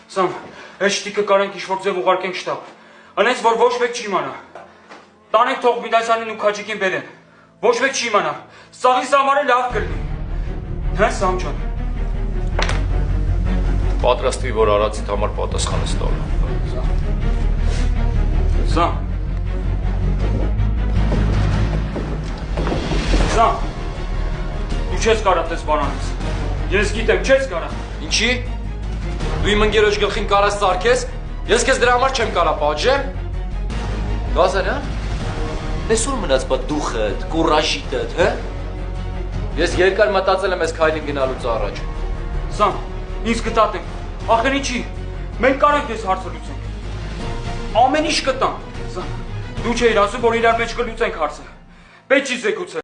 Սամ, այս շտիկը կարենք ինչ-որ ձև ուղարկենք շտապ, հենց որ ոչ մեկ չի իմանա, տանենք թող Միդասյանին ու Քաջիկին բերեն, ոչ մեկ չի իմանա, սաղի սամարը լավ կլինի, հա Սամ ջան։ Պատրաստվի, որ արածիդ համար պատասխան ես տալու։ Սամ, դու չես կարա տես բանանից, ես գիտեմ, չես կարա։ Ինչի՞։ Դու իմ ընկերոջ գլխին կարաս ծարքես, ես քեզ դրա համար չեմ կարա պատժեմ։ Գազարյան, ես ուր մնաց բա դուխդ, կուրաժիտդ, հա։ Ես երկար մտածել եմ այս քայլին գնալուց առաջ։ Սամ, ինձ կտատենք, ախր ինչի, մենք կարանք ես հարցը լուծենք։ Ամեն ինչ կտանք, Սամ, դու չէիր ասում, որ իրար մեջ կլուծենք հարցը, պետք չի զեկուցել։